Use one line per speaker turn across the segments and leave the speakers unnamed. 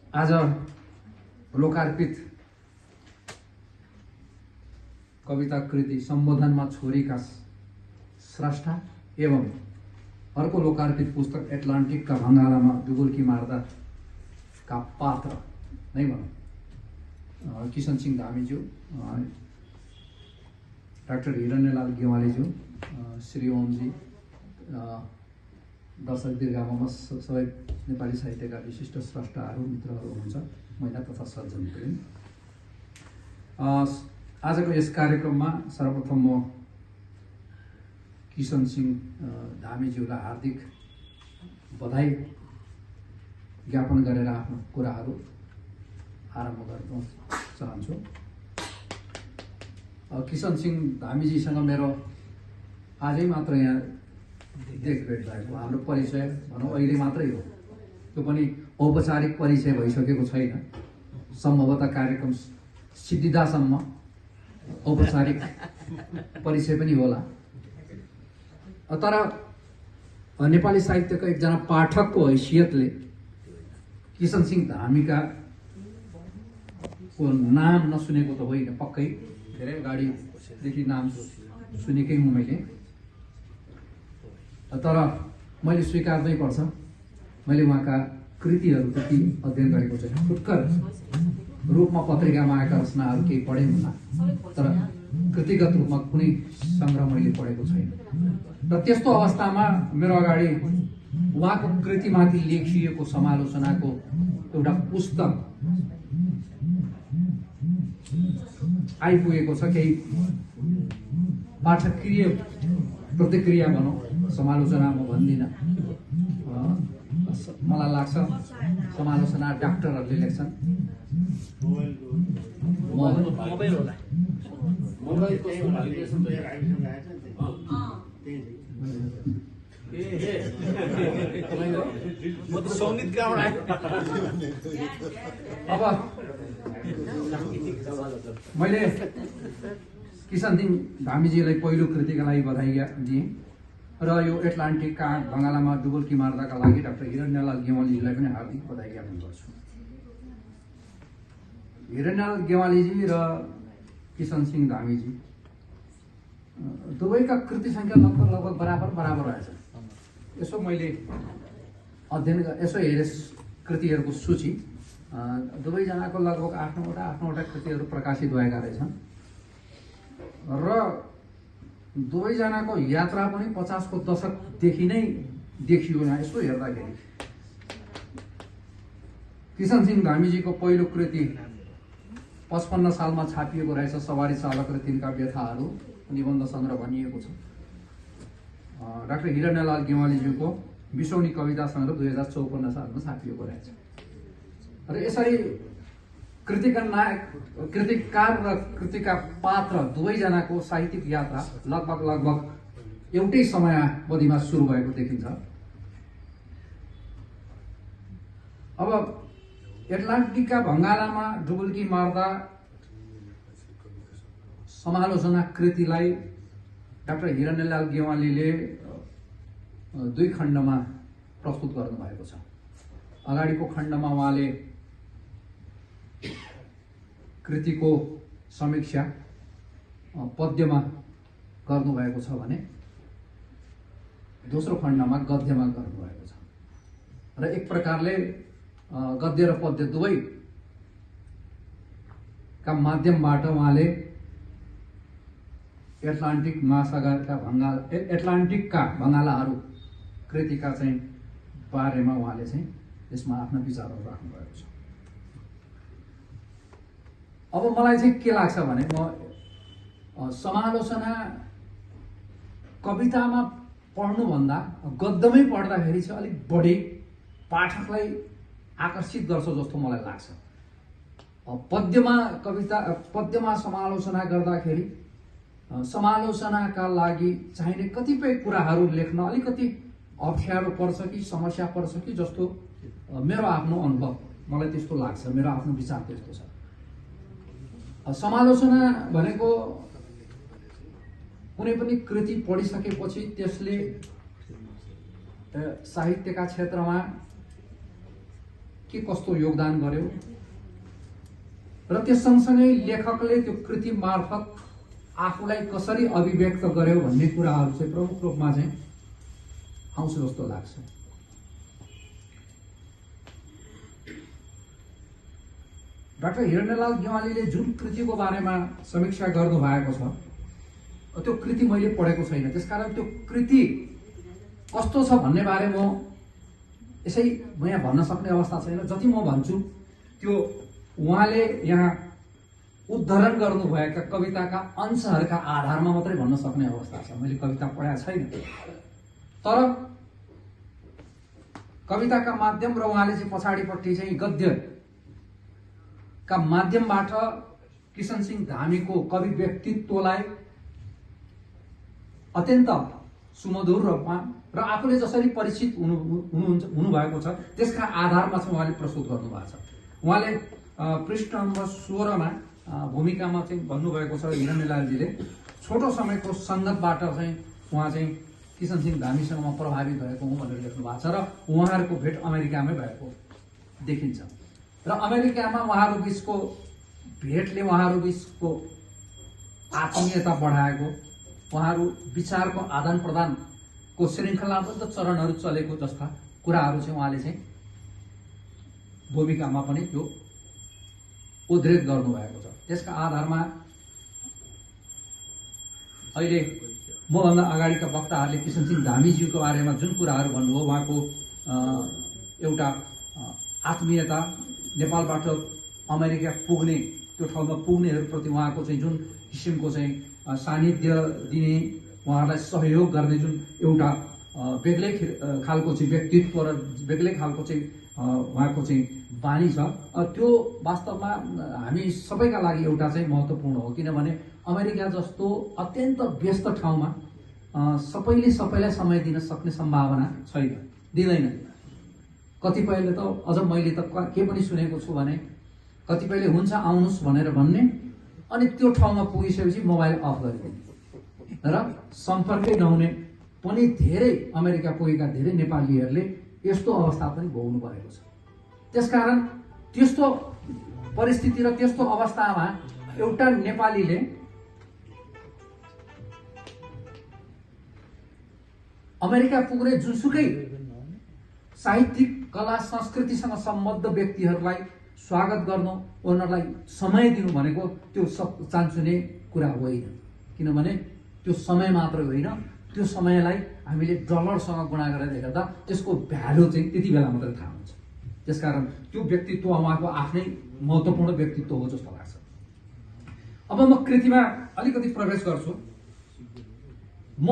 आज लोकार्पित कविता कृति सम्बोधनमा छोरीका स्रष्टा एवं अर्को लोकार्पित पुस्तक एटलान्टिकका भङ्गालामा डुबुल्की मार्दा का पात्र नै भनौँ किशन सिंह धामीज्यू, डाक्टर हिरण्यलाल गेवालीज्यू, श्री ओमजी, दर्शक दीर्घामा सबै नेपाली साहित्यका विशिष्ट स्रष्टाहरू मित्रहरू हुनुहुन्छ, महिला तथा सज्जन प्रेम। आजको यस कार्यक्रममा सर्वप्रथम म किशन सिंह धामीज्यूलाई हार्दिक बधाई ज्ञापन गरेर आफ्नो कुराहरू आरम्भ गर्न चाहन्छु। किशन सिंह धामीजीसँग मेरो आजै मात्र यहाँ देखभेट भएको, हाम्रो परिचय भनौँ अहिले मात्रै हो, त्यो पनि औपचारिक परिचय भइसकेको छैन। सम्भवतः कार्यक्रम सिद्धिदासम्म औपचारिक परिचय पनि होला। तर नेपाली साहित्यको एकजना पाठकको हैसियतले किशन सिंह धामीका को नाम नसुनेको त होइन, पक्कै धेरै अगाडिदेखि नाम सुनेकै हुँ मैले। तर मैले स्वीकार्नै पर्छ, मैले उहाँका कृतिहरू त्यति अध्ययन गरेको छैन। फुटकर रूपमा पत्रिकामा आएका रचनाहरू केही पढेँ हुँला, तर कृतिगत रूपमा कुनै सङ्ग्रह मैले पढेको छैन। र त्यस्तो अवस्थामा मेरो अगाडि उहाँको कृतिमाथि लेखिएको समालोचनाको एउटा पुस्तक आइपुगेको छ। केही पाठकीय प्रतिक्रिया भनौँ, समालोचना म भन्दिनँ। मलाई लाग्छ समालोचना डाक्टरहरूले लेख्छन्, अब मैले किशन सिंह धामीजीलाई पहिलो कृतिका लागि बधाई दिएँ र यो एटलान्टिकका भङ्गालामा डुबुल्की मार्दाका लागि डाक्टर हिरण्यलाल गेवालीजीलाई पनि हार्दिक बधाई ज्ञापन गर्छु। हिरण्यलाल गेवालीजी र किशन सिंह धामीजी दुवैका कृति सङ्ख्या लगभग बराबर रहेछ। यसो मैले अध्ययन यसो हेरेँ कृतिहरूको सूची, दुवैजनाको लगभग 8-9वटा कृतिहरू प्रकाशित भएका रहेछन् र दुवैजनाको यात्रा पनि 50 को दशकदेखि नै देखियो। यहाँ यसो हेर्दाखेरि किशन सिंह धामीजीको पहिलो कृति 55 सालमा छापिएको रहेछ, सवारी चालक र तिनका व्यथाहरू निबन्ध सङ्ग्रह भनिएको छ। डाक्टर हिरण्यलाल गेवालीज्यूको बिसौनी कविता सङ्ग्रह 2054 सालमा छापिएको रहेछ। र यसरी कृतिका नायक, कृतिकार र कृतिका पात्र दुवैजनाको साहित्यिक यात्रा लगभग एउटै समयावधिमा सुरु भएको देखिन्छ। अब एटलान्टिकका भङ्गालामा डुबुल्की मार्दा समालोचना कृतिलाई डाक्टर हिरण्यलाल गेवालीले 2 खण्डमा प्रस्तुत गर्नुभएको छ। अगाडिको खण्डमा उहाँले कृतिको समीक्षा पद्यमा गर्नुभएको छ भने दोस्रो खण्डमा गद्यमा गर्नुभएको छ। र एक प्रकारले गद्य र पद्य दुवैका माध्यमबाट उहाँले एटलान्टिक महासागरका एटलान्टिकका भङ्गालाहरू कृतिका चाहिँ बारेमा उहाँले चाहिँ यसमा आफ्ना विचारहरू राख्नुभएको छ। अब मलाई चाहिँ के लाग्छ भने म समालोचना कवितामा पढ्नुभन्दा गद्यमै पढ्दाखेरि चाहिँ अलिक बढी पाठकलाई आकर्षित गर्छ जस्तो मलाई लाग्छ। पद्यमा समालोचना गर्दाखेरि समालोचनाका लागि चाहिने कतिपय कुराहरू लेख्न अलिकति अप्ठ्यारो पर्छ कि समस्या पर्छ कि जस्तो मेरो आफ्नो अनुभव, मलाई त्यस्तो लाग्छ, मेरो आफ्नो विचार त्यस्तो छ। समालोचना भनेको कुनै पनि कृति पढिसकेपछि त्यसले साहित्यका क्षेत्रमा के कस्तो योगदान गर्यो र त्यस सँगसँगै लेखकले त्यो कृति मार्फत आफूलाई कसरी अभिव्यक्त गर्यो भन्ने कुराहरू चाहिँ प्रमुख रूपमा चाहिँ आउँछ जस्तो लाग्छ। डाक्टर हिरण्यलाल गेवालीले जुन कृतिको बारेमा समीक्षा गर्नुभएको छ त्यो कृति मैले पढेको छैन, त्यसकारण त्यो कृति कस्तो छ भन्ने बारे म यसै यहाँ भन्न सक्ने अवस्था छैन। जति म भन्छु त्यो उहाँले यहाँ उद्धरण गर्नुभएका कविताका अंशहरूका आधारमा मात्रै भन्न सक्ने अवस्था छ। मैले कविता पढाएको छैन, तर कविताका माध्यम र उहाँले चाहिँ पछाडिपट्टि चाहिँ गद्यका माध्यमबाट किशन सिंह धामीको कवि व्यक्तित्वलाई अत्यन्त सुमधुर रूपमा र आफूले जसरी परिचित हुनुभएको छ त्यसका आधारमा चाहिँ उहाँले प्रस्तुत गर्नुभएको छ। उहाँले पृष्ठ नम्बर 16 मा भूमिकामा चाहिँ भन्नुभएको छ हिरण्यलालजीले छोटो समयको सङ्गतबाट चाहिँ उहाँ चाहिँ किशन सिंह धामीसँग म प्रभावित भएको हुँ भनेर लेख्नु भएको छ र उहाँहरूको भेट अमेरिकामै भएको देखिन्छ र अमेरिकामा उहाँहरू बिचको भेटले उहाँहरू बिचको आत्मीयता बढाएको, उहाँहरू विचारको आदान प्रदानको श्रृङ्खलाबद्ध चरणहरू चलेको जस्ता कुराहरू चाहिँ उहाँले चाहिँ भूमिकामा पनि त्यो उद्धृत गर्नुभएको छ। त्यसका आधारमा अहिले मभन्दा अगाडिका वक्ताहरूले किशन सिंह धामीज्यूको बारेमा जुन कुराहरू भन्नुभयो, उहाँको एउटा आत्मीयता, नेपालबाट अमेरिका पुग्ने त्यो ठाउँमा पुग्नेहरूप्रति उहाँको चाहिँ जुन किसिमको चाहिँ सानिध्य दिने, उहाँहरूलाई सहयोग गर्ने जुन एउटा बेग्लै खालको चाहिँ व्यक्तित्व र बेग्लै खालको चाहिँ उहाँको चाहिँ बानी छ, त्यो वास्तवमा हामी सबैका लागि एउटा चाहिँ महत्त्वपूर्ण हो। किनभने अमेरिका जस्तो अत्यन्त व्यस्त ठाउँमा सबैले सबैलाई समय दिन सक्ने सम्भावना छैन, दिँदैन। कतिपयले त अझ मैले त के पनि सुनेको छु भने कतिपयले हुन्छ आउनुहोस् भनेर भन्ने, अनि त्यो ठाउँमा पुगिसकेपछि मोबाइल अफ गरिदिने र सम्पर्कै नहुने पनि धेरै अमेरिका पुगेका धेरै नेपालीहरूले यस्तो अवस्था पनि भोग्नु परेको छ। त्यसकारण त्यस्तो परिस्थिति र त्यस्तो अवस्थामा एउटा नेपालीले अमेरिका पुग्ने जुनसुकै साहित्यिक कला संस्कृतिसँग सम्बद्ध व्यक्तिहरूलाई स्वागत गर्नु, उनीहरूलाई समय दिनु भनेको त्यो चान्चुने कुरा होइन। किनभने त्यो समय मात्र होइन, त्यो समयलाई हामीले डलरसँग गुणा गरेर हेर्दा त्यसको भ्यालु चाहिँ त्यति बेला मात्रै थाहा हुन्छ। त्यसकारण त्यो व्यक्तित्व उहाँको आफ्नै महत्त्वपूर्ण व्यक्तित्व हो जस्तो लाग्छ। अब म कृतिमा अलिकति प्रवेश गर्छु। म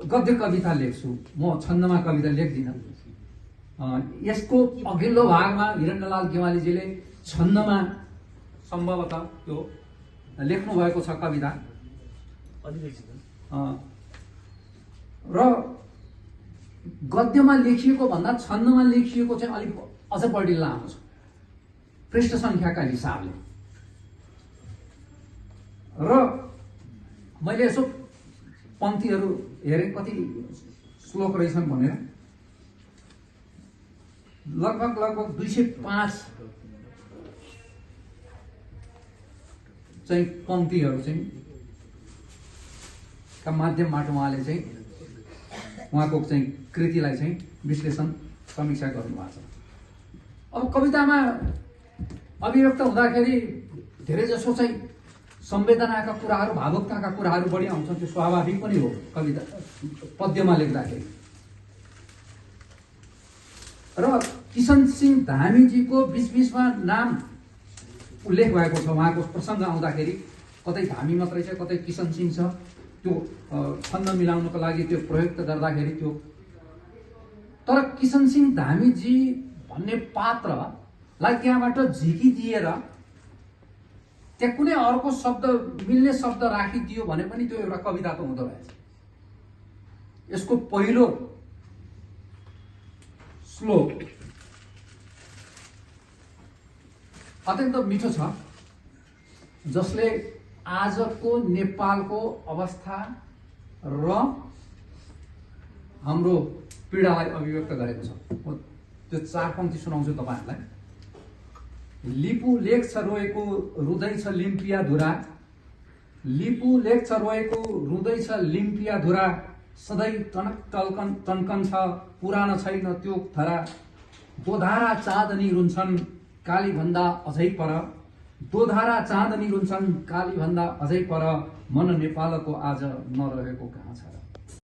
गद्य कविता लेख्छु, म छन्दमा कविता लेख्दिनँ। यसको अघिल्लो भागमा हिरण्यलाल गेवालीजीले छन्दमा सम्भवतः त्यो लेख्नु भएको छ कविता र गद्यमा लेखिएको भन्दा छन्दमा लेखिएको चाहिँ अलिक अझ बढी लामो छ पृष्ठ सङ्ख्याका हिसाबले। र मैले यसो पङ्क्तिहरू हेरेँ कति श्लोक रहेछन् भनेर, लगभग 205 चाहिँ पङ्क्तिहरू चाहिँ का माध्यमबाट उहाँले चाहिँ उहाँको चाहिँ कृतिलाई चाहिँ विश्लेषण समीक्षा गर्नुभएको छ। अब कवितामा अभिव्यक्त हुँदाखेरि धेरै जसो चाहिँ संवेदनाका कुराहरू, भावुकताका कुराहरू बढी आउँछन्, त्यो स्वाभाविक पनि हो कविता पद्यमा लेख्दाखेरि। र किशन सिंह धामीजीको बीचबीचमा नाम उल्लेख भएको छ। उहाँको प्रसङ्ग आउँदाखेरि कतै धामी मात्रै छ, कतै किशन सिंह छ। त्यो छन्द मिलाउनको लागि त्यो प्रयुक्त गर्दाखेरि त्यो, तर किशन सिंह धामीजी भन्ने पात्रलाई त्यहाँबाट झिकिदिएर त्यहाँ कुनै अर्को शब्द मिल्ने शब्द राखिदियो भने पनि त्यो एउटा कविता त हुँदो रहेछ। यसको पहिलो श्लोक अत्यन्त मिठो छ, जसले आजको नेपालको अवस्था र हाम्रो पीडालाई अभिव्यक्त गरेको छ। त्यो 4 पङ्क्ति सुनाउँछु तपाईहरुलाई। लिपु लेख्छ रोएको रुँदैछ लिम्पिया धुरा, लिपु लेख्छ रोएको रुँदैछ लिम्पिया धुरा, सधैँ टनक टन्कन्छ पुरानो छैन त्यो थरा, दोधारा चाँदनी रुन्छन् काली भन्दा अझै पर, दोधारा चाँदनी रुन्छन् काली भन्दा अझै पर, मन नेपालको आज नरहेको कहाँ छ र।